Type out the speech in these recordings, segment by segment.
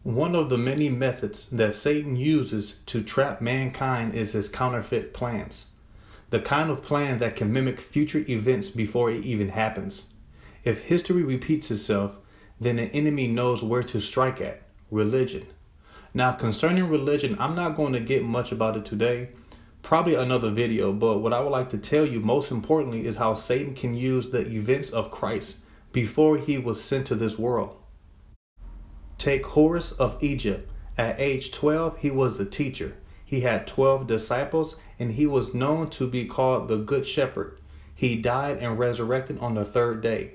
One of the many methods that Satan uses to trap mankind is his counterfeit plans. The kind of plan that can mimic future events before it even happens. If history repeats itself, then the enemy knows where to strike at: religion. Now, concerning religion, I'm not going to get much about it today, probably another video, but what I would like to tell you most importantly is how Satan can use the events of Christ before he was sent to this world. Take Horus of Egypt. At age 12, he was a teacher. He had 12 disciples, and he was known to be called the Good Shepherd. He died and resurrected on the third day.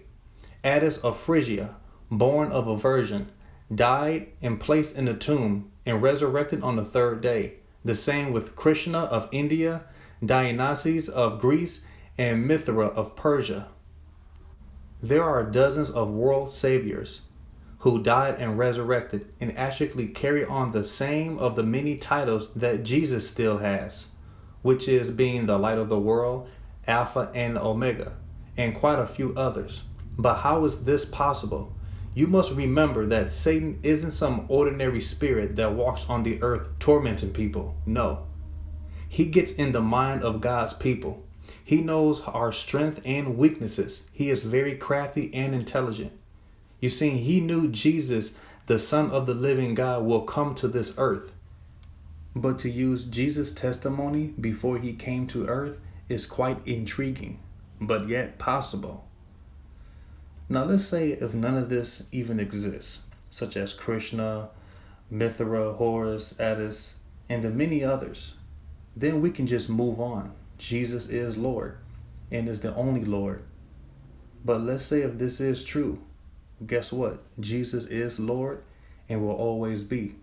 Adonis of Phrygia, born of a virgin, died and placed in a tomb and resurrected on the third day. The same with Krishna of India, Dionysus of Greece, and Mithras of Persia. There are dozens of world saviors who died and resurrected and actually carry on the same of the many titles that Jesus still has, which is being the light of the world, Alpha and Omega, and quite a few others. But how is this possible? You must remember that Satan isn't some ordinary spirit that walks on the earth tormenting people. No. He gets in the mind of God's people. He knows our strength and weaknesses. He is very crafty and intelligent. You see, he knew Jesus, the Son of the living God, will come to this earth. But to use Jesus' testimony before he came to earth is quite intriguing, but yet possible. Now let's say if none of this even exists, such as Krishna, Mithra, Horus, Adonis, and the many others, then we can just move on. Jesus is Lord and is the only Lord. But let's say if this is true, guess what? Jesus is Lord and will always be.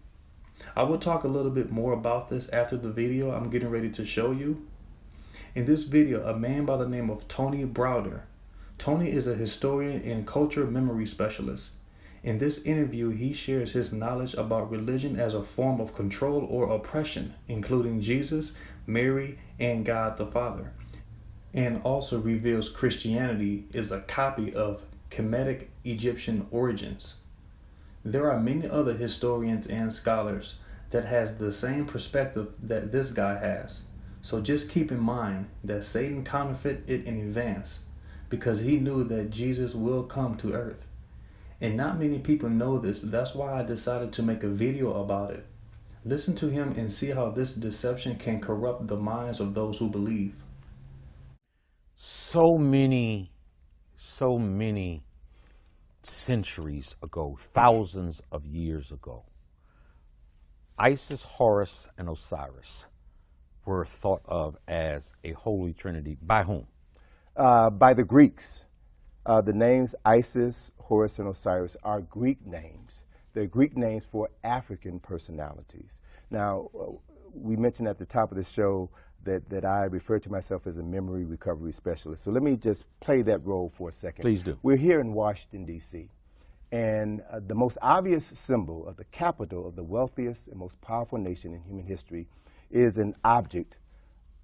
I will talk a little bit more about this after the video I'm getting ready to show you. In this video, a man by the name of Tony Browder. Tony is a historian and culture memory specialist. In this interview, he shares his knowledge about religion as a form of control or oppression, including Jesus, Mary, and God the Father, and also reveals Christianity is a copy of Kemetic Egyptian origins. There are many other historians and scholars that has the same perspective that this guy has. So just keep in mind that Satan counterfeit it in advance because he knew that Jesus will come to earth. And not many people know this. That's why I decided to make a video about it. Listen to him and see how this deception can corrupt the minds of those who believe. So many centuries ago, thousands of years ago, Isis, Horus, and Osiris were thought of as a holy trinity. By whom? By the Greeks. The names Isis, Horus, and Osiris are Greek names. They're Greek names for African personalities. Now, we mentioned at the top of the show that I refer to myself as a memory recovery specialist. So let me just play that role for a second. Please do. We're here in Washington, D.C., and the most obvious symbol of the capital of the wealthiest and most powerful nation in human history is an object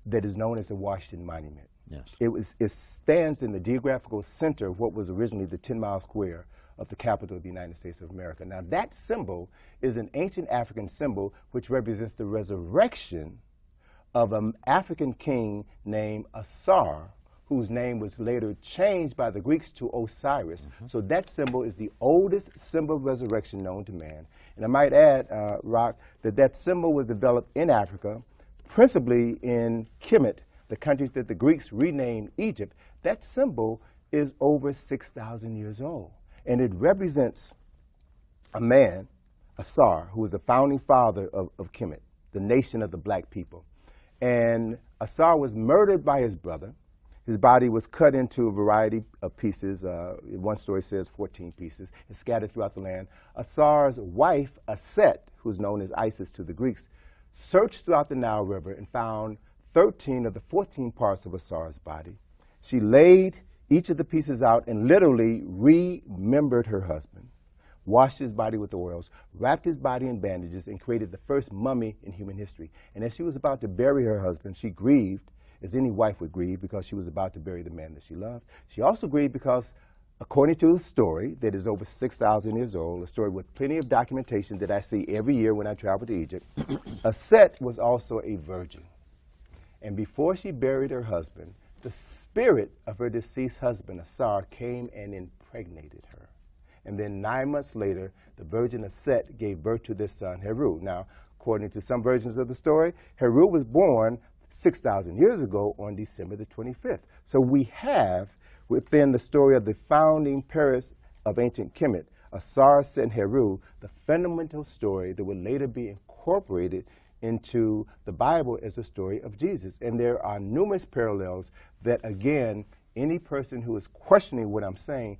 that is known as the Washington Monument. Yes. It stands in the geographical center of what was originally the 10-mile square of the capital of the United States of America. Now, that symbol is an ancient African symbol which represents the resurrection of an African king named Asar, whose name was later changed by the Greeks to Osiris. So that symbol is the oldest symbol of resurrection known to man. And I might add, Rock, that symbol was developed in Africa, principally in Kemet, the countries that the Greeks renamed Egypt. That symbol is over 6,000 years old. And it represents a man, Asar, who was the founding father of Kemet, the nation of the black people. And Asar was murdered by his brother. His body was cut into a variety of pieces. One story says 14 pieces, and scattered throughout the land. Asar's wife, Aset, who's known as Isis to the Greeks, searched throughout the Nile River and found 13 of the 14 parts of Asar's body. She laid each of the pieces out and literally remembered her husband, washed his body with oils, wrapped his body in bandages, and created the first mummy in human history. And as she was about to bury her husband, she grieved, as any wife would grieve, because she was about to bury the man that she loved. She also grieved because according to the story that is over 6,000 years old, a story with plenty of documentation that I see every year when I travel to Egypt, Set was also a virgin. And before she buried her husband, the spirit of her deceased husband, Asar, came and impregnated her. And then 9 months later, the virgin Set gave birth to this son, Heru. Now, according to some versions of the story, Heru was born 6,000 years ago on December the 25th. So we have, within the story of the founding Paris of ancient Kemet, Asar, Set, and Heru, the fundamental story that would later be incorporated into the Bible as the story of Jesus. And there are numerous parallels that, again, any person who is questioning what I'm saying,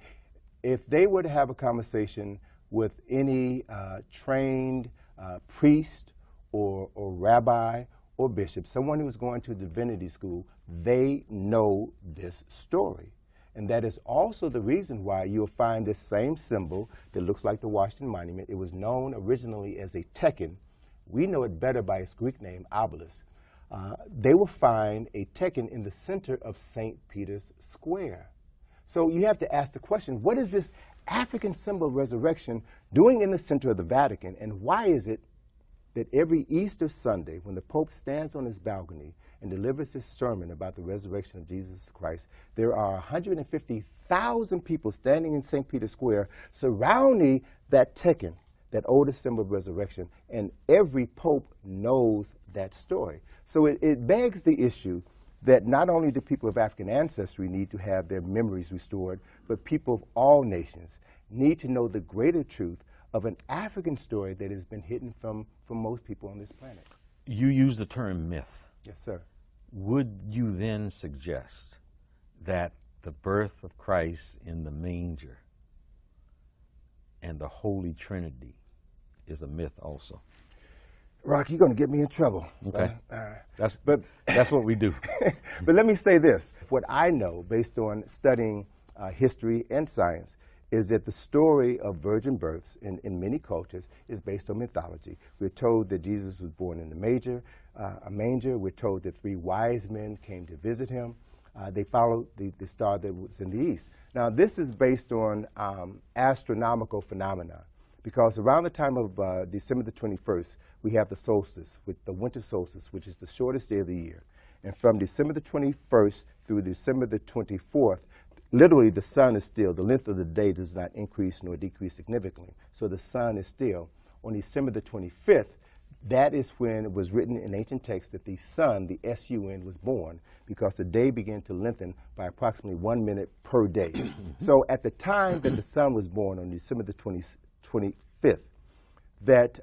if they were to have a conversation with any trained priest or rabbi or bishop, someone who's going to divinity school, they know this story. And that is also the reason why you'll find this same symbol that looks like the Washington Monument. It was known originally as a tekken. We know it better by its Greek name, obelisk. They will find a tekken in the center of St. Peter's Square. So you have to ask the question, what is this African symbol of resurrection doing in the center of the Vatican? And why is it that every Easter Sunday, when the Pope stands on his balcony and delivers his sermon about the resurrection of Jesus Christ, there are 150,000 people standing in St. Peter's Square surrounding that tekken, that oldest symbol of resurrection, and every Pope knows that story. So it begs the issue that not only do people of African ancestry need to have their memories restored, but people of all nations need to know the greater truth of an African story that has been hidden from most people on this planet. You use the term myth. Yes, sir. Would you then suggest that the birth of Christ in the manger and the Holy Trinity is a myth also? Rock, you're going to get me in trouble. Okay. That's what we do. But let me say this. What I know, based on studying history and science, is that the story of virgin births in many cultures is based on mythology. We're told that Jesus was born in a manger. We're told that 3 wise men came to visit him. They followed the star that was in the east. Now, this is based on astronomical phenomena, because around the time of December the 21st, we have the solstice, with the winter solstice, which is the shortest day of the year. And from December the 21st through December the 24th, literally the sun is still. The length of the day does not increase nor decrease significantly. So the sun is still. On December the 25th, that is when it was written in ancient texts that the sun, the S-U-N, was born, because the day began to lengthen by approximately 1 minute per day. So at the time that the sun was born on December the 25th, that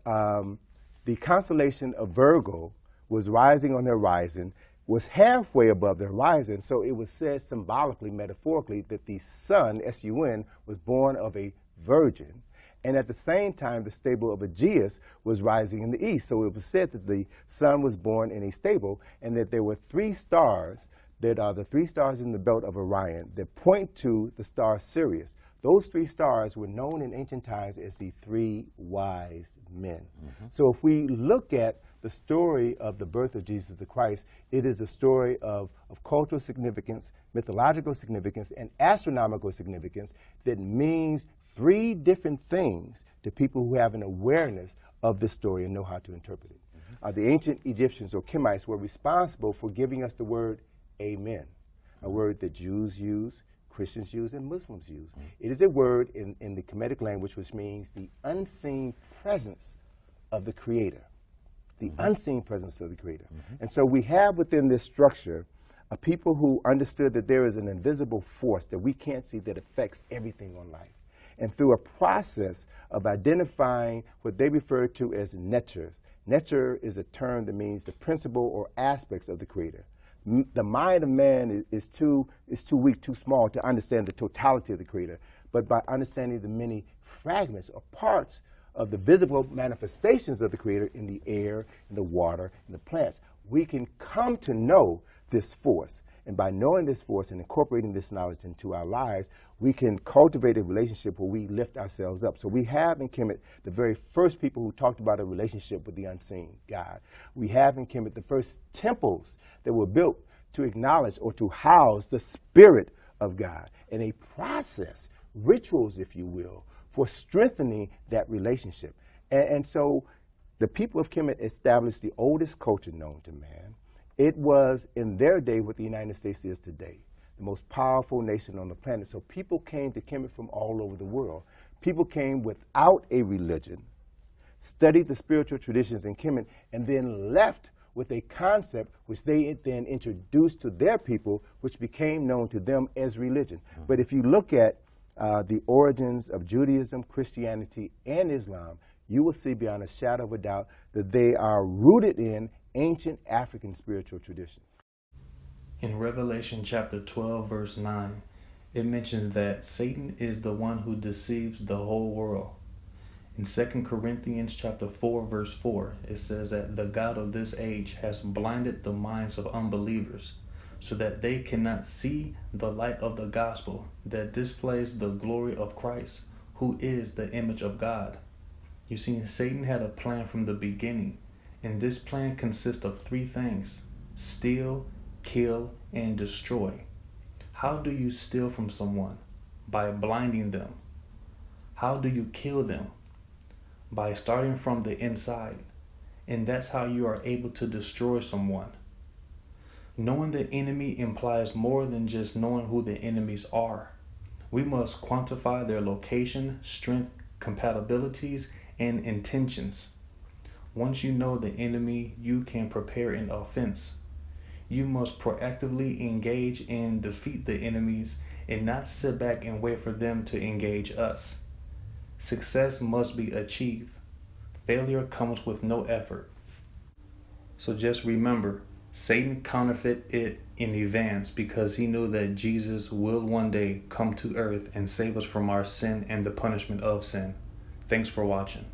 the constellation of Virgo was rising on the horizon, was halfway above the horizon. So it was said symbolically, metaphorically, that the sun, S-U-N, was born of a virgin. And at the same time, the stable of Aegeus was rising in the east. So it was said that the sun was born in a stable, and that there were 3 stars that are the 3 stars in the belt of Orion that point to the star Sirius. Those 3 stars were known in ancient times as the 3 wise men. So if we look at the story of the birth of Jesus the Christ, it is a story of cultural significance, mythological significance, and astronomical significance that means 3 different things to people who have an awareness of this story and know how to interpret it. The ancient Egyptians or Kemites were responsible for giving us the word amen, a word that Jews use, Christians use, and Muslims use. It is a word in the Kemetic language which means the unseen presence of the Creator. The unseen presence of the Creator. And so we have within this structure a people who understood that there is an invisible force that we can't see that affects everything on life. And through a process of identifying what they refer to as netures. Netur is a term that means the principle or aspects of the Creator. The mind of man is too weak, too small to understand the totality of the Creator. But by understanding the many fragments or parts of the visible manifestations of the Creator in the air, in the water, in the plants, we can come to know this force. And by knowing this force and incorporating this knowledge into our lives, we can cultivate a relationship where we lift ourselves up. So we have in Kemet the very first people who talked about a relationship with the unseen God. We have in Kemet the first temples that were built to acknowledge or to house the Spirit of God, and a process rituals, if you will, for strengthening that relationship. And so the people of Kemet established the oldest culture known to man. It was in their day what the United States is today, the most powerful nation on the planet. So people came to Kemet from all over the world. People came without a religion, studied the spiritual traditions in Kemet, and then left with a concept which they then introduced to their people, which became known to them as religion. But if you look at the origins of Judaism, Christianity, and Islam, you will see beyond a shadow of a doubt that they are rooted in ancient African spiritual traditions. In Revelation chapter 12, verse 9, it mentions that Satan is the one who deceives the whole world. In 2 Corinthians chapter 4, verse 4, it says that the God of this age has blinded the minds of unbelievers so that they cannot see the light of the gospel that displays the glory of Christ, who is the image of God. You see, Satan had a plan from the beginning, and this plan consists of three things: steal, kill, and destroy. How do you steal from someone? By blinding them. How do you kill them? By starting from the inside. And that's how you are able to destroy someone. Knowing the enemy implies more than just knowing who the enemies are. We must quantify their location, strength, compatibilities, and intentions. Once you know the enemy, you can prepare an offense. You must proactively engage and defeat the enemies and not sit back and wait for them to engage us. Success must be achieved. Failure comes with no effort. So just remember, Satan counterfeited it in advance because he knew that Jesus will one day come to earth and save us from our sin and the punishment of sin. Thanks for watching.